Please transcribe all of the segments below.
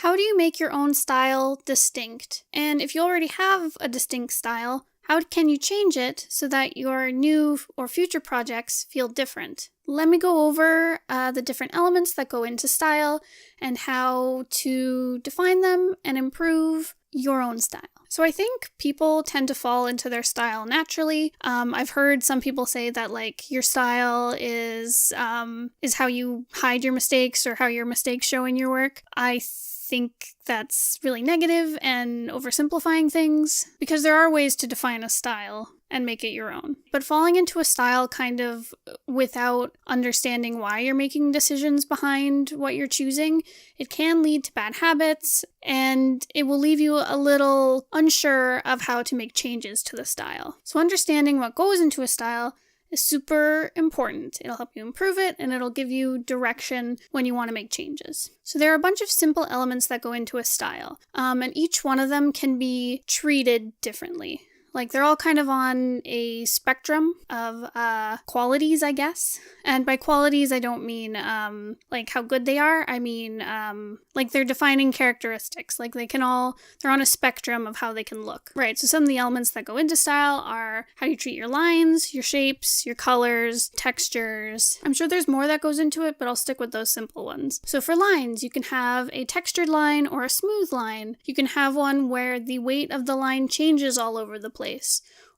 How do you make your own style distinct? And if you already have a distinct style, how can you change it so that your new or future projects feel different? Let me go over the different elements that go into style and how to define them and improve your own style. So I think people tend to fall into their style naturally. I've heard some people say that like your style is how you hide your mistakes or how your mistakes show in your work. I think that's really negative and oversimplifying things, because there are ways to define a style and make it your own. But falling into a style kind of without understanding why you're making decisions behind what you're choosing, it can lead to bad habits, and it will leave you a little unsure of how to make changes to the style. So understanding what goes into a style is super important. It'll help you improve it, and it'll give you direction when you want to make changes. So there are a bunch of simple elements that go into a style, and each one of them can be treated differently. Like, they're all kind of on a spectrum of qualities, I guess. And by qualities, I don't mean, like, how good they are. I mean, like, they're defining characteristics. Like, they're on a spectrum of how they can look. Right, so some of the elements that go into style are how you treat your lines, your shapes, your colors, textures. I'm sure there's more that goes into it, but I'll stick with those simple ones. So for lines, you can have a textured line or a smooth line. You can have one where the weight of the line changes all over the place.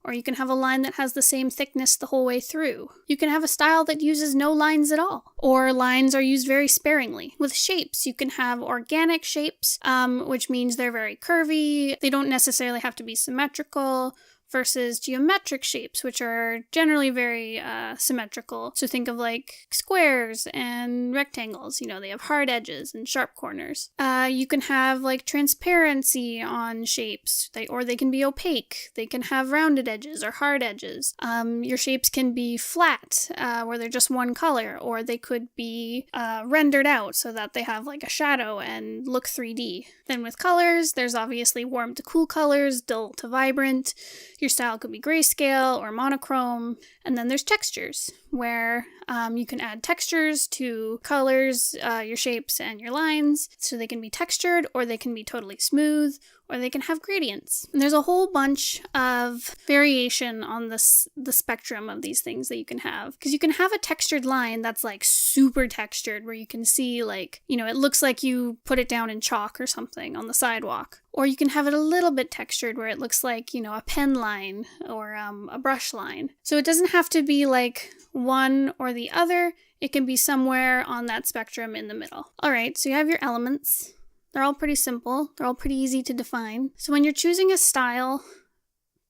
Or you can have a line that has the same thickness the whole way through. You can have a style that uses no lines at all, or lines are used very sparingly. With shapes, you can have organic shapes, which means they're very curvy. They don't necessarily have to be symmetrical, versus geometric shapes, which are generally very symmetrical. So think of like squares and rectangles. You know, they have hard edges and sharp corners. You can have like transparency on shapes, or they can be opaque. They can have rounded edges or hard edges. Your shapes can be flat, where they're just one color, or they could be rendered out so that they have like a shadow and look 3D. Then with colors, there's obviously warm to cool colors, dull to vibrant. Your style could be grayscale or monochrome. And then there's textures, where you can add textures to colors, your shapes, and your lines. So they can be textured, or they can be totally smooth, or they can have gradients. And there's a whole bunch of variation on the spectrum of these things that you can have. Because you can have a textured line that's like super textured, where you can see like, you know, it looks like you put it down in chalk or something on the sidewalk. Or you can have it a little bit textured where it looks like, you know, a pen line or a brush line. So it doesn't have to be like one or the other. It can be somewhere on that spectrum in the middle. All right, so you have your elements. They're all pretty simple. They're all pretty easy to define. So when you're choosing a style,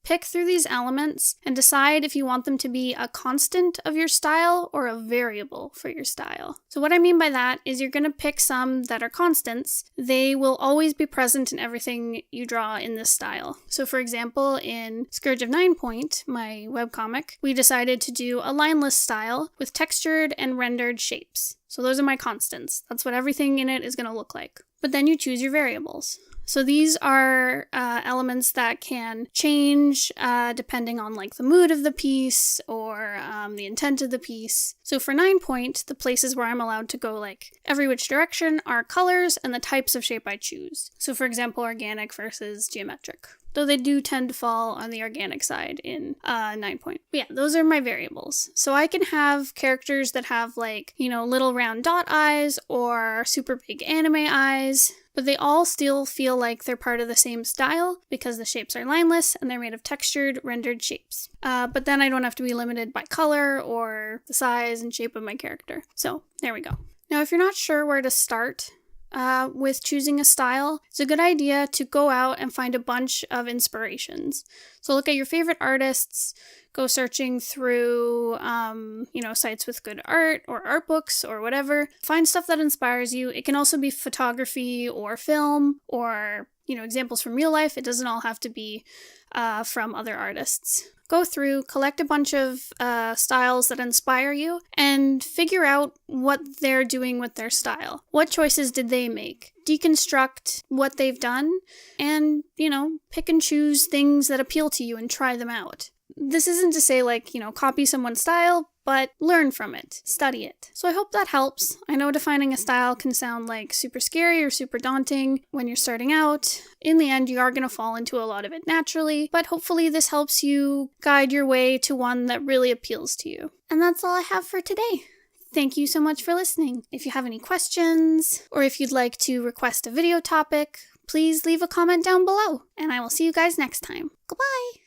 pick through these elements and decide if you want them to be a constant of your style or a variable for your style. So what I mean by that is you're going to pick some that are constants. They will always be present in everything you draw in this style. So for example, in Scourge of 9 Point, my webcomic, we decided to do a lineless style with textured and rendered shapes. So those are my constants. That's what everything in it is going to look like. But then you choose your variables. So these are elements that can change depending on like the mood of the piece or the intent of the piece. So for 9 Point, the places where I'm allowed to go like every which direction are colors and the types of shape I choose. So for example, organic versus geometric. Though they do tend to fall on the organic side in 9 Point. But yeah, those are my variables. So I can have characters that have like, you know, little round dot eyes or super big anime eyes, but they all still feel like they're part of the same style because the shapes are lineless and they're made of textured, rendered shapes. But then I don't have to be limited by color or the size and shape of my character. So there we go. Now, if you're not sure where to start with choosing a style, it's a good idea to go out and find a bunch of inspirations. So look at your favorite artists, go searching through, sites with good art or art books or whatever. Find stuff that inspires you. It can also be photography or film or, examples from real life. It doesn't all have to be from other artists. Go through, collect a bunch of styles that inspire you, and figure out what they're doing with their style. What choices did they make? Deconstruct what they've done, and, pick and choose things that appeal to you and try them out. This isn't to say, copy someone's style, but learn from it, study it. So I hope that helps. I know defining a style can sound like super scary or super daunting when you're starting out. In the end, you are going to fall into a lot of it naturally, but hopefully this helps you guide your way to one that really appeals to you. And that's all I have for today. Thank you so much for listening. If you have any questions, or if you'd like to request a video topic, please leave a comment down below, and I will see you guys next time. Goodbye!